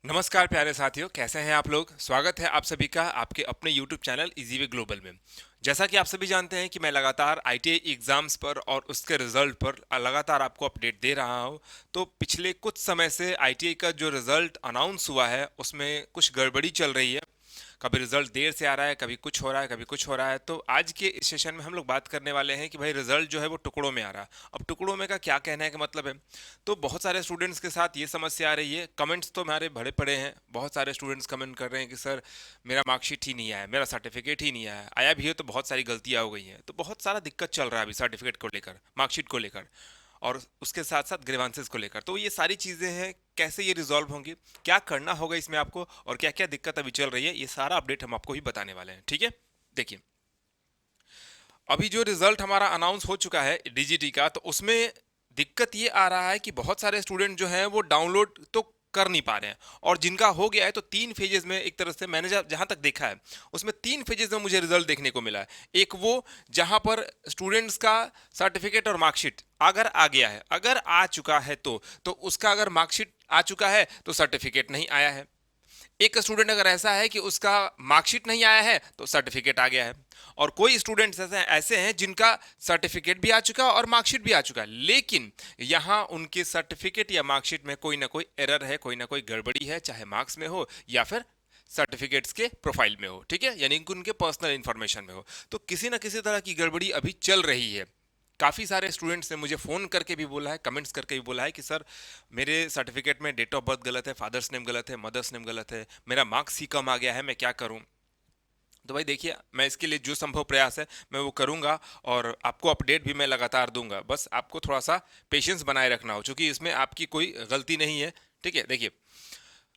नमस्कार प्यारे साथियों, कैसे हैं आप लोग। स्वागत है आप सभी का आपके अपने YouTube channel easy way global में। जैसा कि आप सभी जानते हैं कि मैं लगातार आईटीआई एग्जाम्स पर और उसके रिजल्ट पर लगातार आपको अपडेट दे रहा हूं। तो पिछले कुछ समय से आईटीआई का जो रिजल्ट अनाउंस हुआ है उसमें कुछ गड़बड़ी चल रही है। कभी रिजल्ट देर से आ रहा है, कभी कुछ हो रहा है, कभी कुछ हो रहा है। तो आज के इस सेशन में हम लोग बात करने वाले हैं कि भाई रिजल्ट जो है वो टुकड़ों में आ रहा है। अब टुकड़ों में का क्या कहना है, का मतलब है। तो बहुत सारे स्टूडेंट्स के साथ ये समस्या आ रही है। कमेंट्स तो हमारे भरे पड़े हैं, बहुत सारे स्टूडेंट्स कमेंट कर रहे हैं कि सर मेरा मार्कशीट ही नहीं आया, मेरा सर्टिफिकेट ही नहीं आया, आया भी है तो बहुत सारी गलतियां हो गई हैं। तो बहुत सारा दिक्कत चल रहा है अभी सर्टिफिकेट को लेकर, मार्कशीट को लेकर, और उसके साथ साथ ग्रीवांसेस को लेकर। तो ये सारी चीज़ें हैं, कैसे ये रिजॉल्व होंगी, क्या करना होगा इसमें आपको, और क्या क्या दिक्कत अभी चल रही है, ये सारा अपडेट हम आपको ही बताने वाले हैं। ठीक है, देखिए अभी जो रिजल्ट हमारा अनाउंस हो चुका है डीजीटी का, तो उसमें दिक्कत ये आ रहा है कि बहुत सारे स्टूडेंट जो हैं वो डाउनलोड तो कर नहीं पा रहे हैं। और जिनका हो गया है तो 3 फेजेस में, एक तरह से मैंने जहां तक देखा है उसमें 3 फेजेस में मुझे रिजल्ट देखने को मिला है। एक वो जहां पर स्टूडेंट्स का सर्टिफिकेट और मार्कशीट अगर आ गया है, अगर आ चुका है तो उसका अगर मार्कशीट आ चुका है तो सर्टिफिकेट नहीं आया है। एक स्टूडेंट अगर ऐसा है कि उसका मार्कशीट नहीं आया है तो सर्टिफिकेट आ गया है। और कोई स्टूडेंट्स ऐसे हैं जिनका सर्टिफिकेट भी आ चुका है और मार्कशीट भी आ चुका है, लेकिन यहाँ उनके सर्टिफिकेट या मार्कशीट में कोई ना कोई एरर है, कोई ना कोई गड़बड़ी है, चाहे मार्क्स में हो या फिर सर्टिफिकेट्स के प्रोफाइल में हो। ठीक है, यानी कि उनके पर्सनल इंफॉर्मेशन में हो। तो किसी ना किसी तरह की गड़बड़ी अभी चल रही है। काफ़ी सारे स्टूडेंट्स ने मुझे फ़ोन करके भी बोला है, कमेंट्स करके भी बोला है कि सर मेरे सर्टिफिकेट में डेट ऑफ बर्थ गलत है, फादर्स नेम गलत है, मदर्स नेम गलत है, मेरा मार्क्स ही कम आ गया है, मैं क्या करूं। तो भाई देखिए, मैं इसके लिए जो संभव प्रयास है मैं वो करूंगा, और आपको अपडेट भी मैं लगातार दूंगा। बस आपको थोड़ा सा पेशेंस बनाए रखना हो, क्योंकि इसमें आपकी कोई गलती नहीं है। ठीक है, देखिए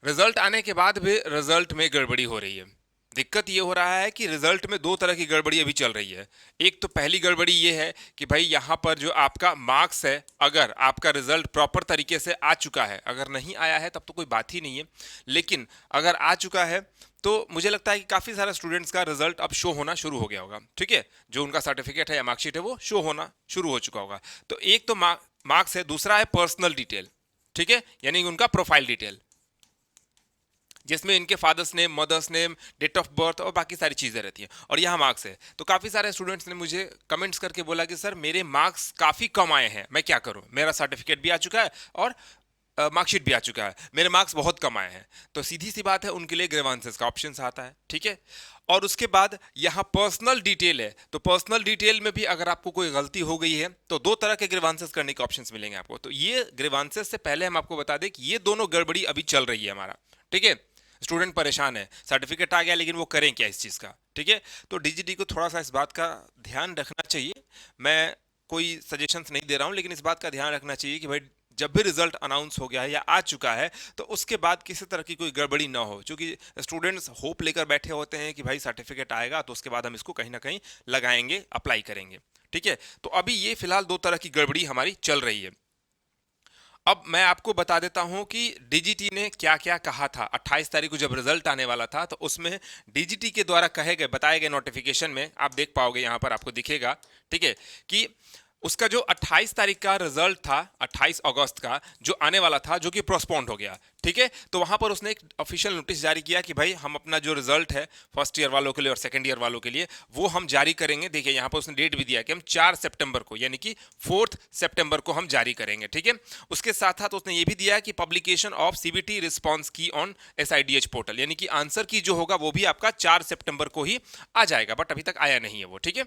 रिजल्ट आने के बाद भी रिजल्ट में गड़बड़ी हो रही है। दिक्कत ये हो रहा है कि रिजल्ट में दो तरह की गड़बड़ी अभी चल रही है। एक तो पहली गड़बड़ी ये है कि भाई यहाँ पर जो आपका मार्क्स है, अगर आपका रिजल्ट प्रॉपर तरीके से आ चुका है, अगर नहीं आया है तब तो कोई बात ही नहीं है, लेकिन अगर आ चुका है तो मुझे लगता है कि काफ़ी सारे स्टूडेंट्स का रिजल्ट अब शो होना शुरू हो गया होगा। ठीक है, जो उनका सर्टिफिकेट है या मार्कशीट है वो शो होना शुरू हो चुका होगा। तो एक तो मार्क्स है, दूसरा है पर्सनल डिटेल। ठीक है, यानी उनका प्रोफाइल डिटेल, जिसमें इनके father's name, mother's name, date of birth और बाकी सारी चीज़ें रहती हैं, और यहाँ मार्क्स है। तो काफ़ी सारे स्टूडेंट्स ने मुझे कमेंट्स करके बोला कि सर मेरे मार्क्स काफ़ी कम आए हैं, मैं क्या करूँ, मेरा सर्टिफिकेट भी आ चुका है और मार्कशीट भी आ चुका है, मेरे मार्क्स बहुत कम आए हैं। तो सीधी सी बात है, उनके लिए ग्रीवांसेस का ऑप्शन आता है। ठीक है, और उसके बाद यहाँ पर्सनल डिटेल है। तो पर्सनल डिटेल में भी अगर आपको कोई गलती हो गई है तो दो तरह के ग्रीवांसेस करने के ऑप्शंस मिलेंगे आपको। तो ये ग्रीवांसेस से पहले हम आपको बता दें कि ये दोनों गड़बड़ी अभी चल रही है हमारा। ठीक है, स्टूडेंट परेशान है, सर्टिफिकेट आ गया लेकिन वो करें क्या इस चीज़ का। ठीक है, तो डीजीटी को थोड़ा सा इस बात का ध्यान रखना चाहिए। मैं कोई सजेशंस नहीं दे रहा हूँ, लेकिन इस बात का ध्यान रखना चाहिए कि भाई जब भी रिजल्ट अनाउंस हो गया है या आ चुका है तो उसके बाद किसी तरह की कोई गड़बड़ी ना हो, क्योंकि स्टूडेंट्स होप लेकर बैठे होते हैं कि भाई सर्टिफिकेट आएगा तो उसके बाद हम इसको कहीं ना कहीं लगाएंगे, अप्लाई करेंगे। ठीक है, तो अभी ये फिलहाल दो तरह की गड़बड़ी हमारी चल रही है। अब मैं आपको बता देता हूं कि डीजीटी ने क्या क्या कहा था। 28 तारीख को जब रिजल्ट आने वाला था तो उसमें डीजीटी के द्वारा कहे गए, बताए गए नोटिफिकेशन में आप देख पाओगे, यहां पर आपको दिखेगा। ठीक है, कि उसका जो 28 तारीख का रिजल्ट था, 28 अगस्त का जो आने वाला था, जो कि प्रोस्पोन्ड हो गया। ठीक है, तो वहां पर उसने एक ऑफिशियल नोटिस जारी किया कि भाई हम अपना जो रिजल्ट है फर्स्ट ईयर वालों के लिए और सेकंड ईयर वालों के लिए वो हम जारी करेंगे। देखिए यहां पर उसने डेट भी दिया कि हम 4 सितंबर को, यानी कि 4 सितंबर को हम जारी करेंगे। ठीक है, उसके साथ साथ उसने ये भी दिया कि पब्लिकेशन ऑफ सीबीटी रिस्पॉन्स की ऑन एसआईडीएच पोर्टल, यानी कि आंसर की जो होगा वो भी आपका 4 सितंबर को ही आ जाएगा, बट अभी तक आया नहीं है वो। ठीक है,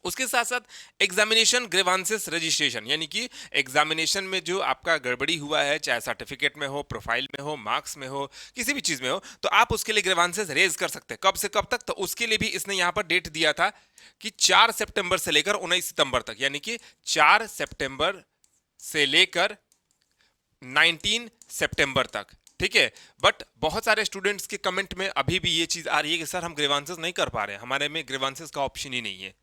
उसके साथ साथ एग्जामिनेशन ग्रीवांसेस रजिस्ट्रेशन, यानी कि एग्जामिनेशन में जो आपका गड़बड़ी हुआ है, चाहे सर्टिफिकेट में हो, प्रोफाइल में हो, मार्क्स में हो, किसी भी चीज में हो, तो आप उसके लिए ग्रीवांसेस रेज कर सकते हैं। कब से कब तक, तो उसके लिए भी इसने यहां पर डेट दिया था कि 4 सितंबर से लेकर 19 सितंबर तक, यानी कि 4 सितंबर से लेकर 19 सितंबर तक। ठीक है, बट बहुत सारे स्टूडेंट्स के कमेंट में अभी भी ये चीज आ रही है कि सर हम ग्रीवांसेस नहीं कर पा रहे हैं, हमारे में ग्रीवांसेस का ऑप्शन ही नहीं है।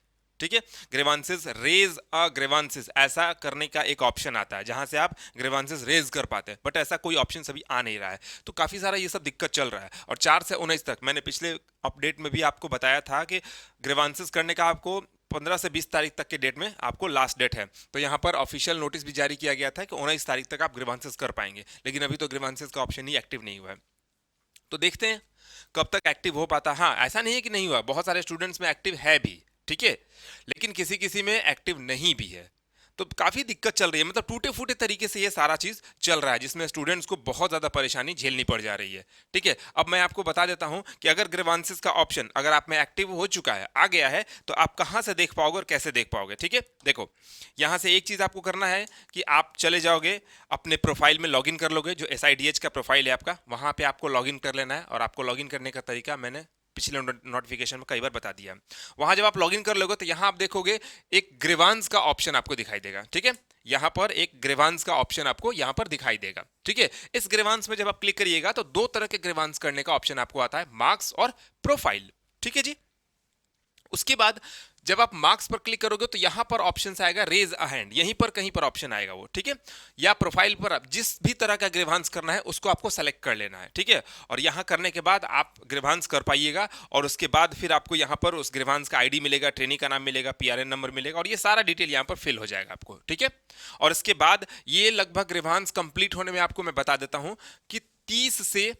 ठीक है, ग्रीवांसेस रेज अ ग्रीवांसेस ऐसा करने का एक ऑप्शन आता है जहां से आप ग्रीवांसेस रेज कर पाते हैं, बट ऐसा कोई ऑप्शन अभी आ नहीं रहा है। तो काफी सारा ये सब दिक्कत चल रहा है। और 4 से 19 तक मैंने पिछले अपडेट में भी आपको बताया था कि ग्रीवांसेस करने का आपको 15 से 20 तारीख तक के डेट में आपको लास्ट डेट है। तो यहाँ पर ऑफिशियल नोटिस भी जारी किया गया था कि 19 तारीख तक आप ग्रीवांसेस कर पाएंगे, लेकिन अभी तो ग्रीवांसेस का ऑप्शन ही एक्टिव नहीं हुआ है। तो देखते हैं कब तक एक्टिव हो पाता। हाँ, ऐसा नहीं है कि नहीं हुआ, बहुत सारे स्टूडेंट्स में एक्टिव है भी, ठीक है, लेकिन किसी किसी में एक्टिव नहीं भी है। तो काफी दिक्कत चल रही है, मतलब टूटे फूटे तरीके से ये सारा चीज चल रहा है, जिसमें स्टूडेंट्स को बहुत ज्यादा परेशानी झेलनी पड़ जा रही है। ठीक है, अब मैं आपको बता देता हूं कि अगर ग्रीवांसेस का ऑप्शन अगर आप में एक्टिव हो चुका है, आ गया है, तो आप कहां से देख पाओगे और कैसे देख पाओगे। ठीक है, देखो यहां से एक चीज आपको करना है कि आप चले जाओगे अपने प्रोफाइल में, लॉगिन कर लोगे, जो SIDH का प्रोफाइल है आपका, वहां पे आपको लॉगिन कर लेना है। और आपको लॉगिन करने का तरीका मैंने पिछले नोटिफिकेशन में कई बार बता दिया। वहां जब आप लॉगिन कर लोगे तो यहां आप देखोगे एक ग्रीवांस का ऑप्शन आपको दिखाई देगा। ठीक है, यहां पर एक ग्रीवांस का ऑप्शन आपको यहां पर दिखाई देगा। ठीक है, इस ग्रीवांस में जब आप क्लिक करिएगा तो दो तरह के ग्रीवांस करने का ऑप्शन आपको आता है, मार्क्स और प्रोफाइल। ठीक है जी, उसके बाद जब आप मार्क्स पर क्लिक करोगे तो यहां पर ऑप्शन आएगा रेज अ हैंड, यहीं पर कहीं पर ऑप्शन आएगा वो। ठीक है, या प्रोफाइल पर आप जिस भी तरह का ग्रीवांस करना है उसको आपको सेलेक्ट कर लेना है। ठीक है, और यहां करने के बाद आप ग्रीवांस कर पाइएगा, और उसके बाद फिर आपको यहां पर उस ग्रीवांस का आईडी मिलेगा, ट्रेनी का नाम मिलेगा, PRN नंबर मिलेगा, और ये सारा डिटेल यहां पर फिल हो जाएगा आपको। ठीक है, और इसके बाद ये लगभग ग्रीवांस कंप्लीट होने में आपको मैं बता देता हूं कि 30 से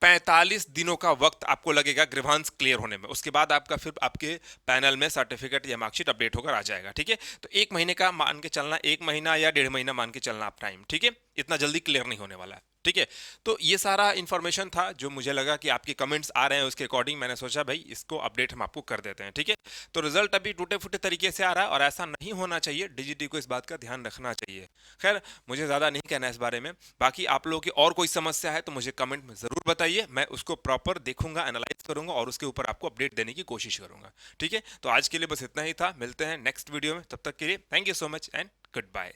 45 दिनों का वक्त आपको लगेगा ग्रीवांस क्लियर होने में। उसके बाद आपका फिर आपके पैनल में सर्टिफिकेट या मार्कशीट अपडेट होकर आ जाएगा। ठीक है, तो 1 महीने का मान के चलना, 1 महीना या 1.5 महीना मान के चलना आप टाइम। ठीक है, इतना जल्दी क्लियर नहीं होने वाला है। ठीक है, तो ये सारा इंफॉर्मेशन था जो मुझे लगा कि आपके कमेंट्स आ रहे हैं, उसके अकॉर्डिंग मैंने सोचा भाई इसको अपडेट हम आपको कर देते हैं। ठीक है, तो रिजल्ट अभी टूटे फूटे तरीके से आ रहा है और ऐसा नहीं होना चाहिए, DGT को इस बात का ध्यान रखना चाहिए। खैर, मुझे ज़्यादा नहीं कहना है इस बारे में। बाकी आप लोगों की और कोई समस्या है तो मुझे कमेंट में ज़रूर बताइए, मैं उसको प्रॉपर देखूंगा, एनालाइज करूंगा और उसके ऊपर आपको अपडेट देने की कोशिश करूंगा। ठीक है, तो आज के लिए बस इतना ही था, मिलते हैं नेक्स्ट वीडियो में, तब तक के लिए thank you so much and good bye.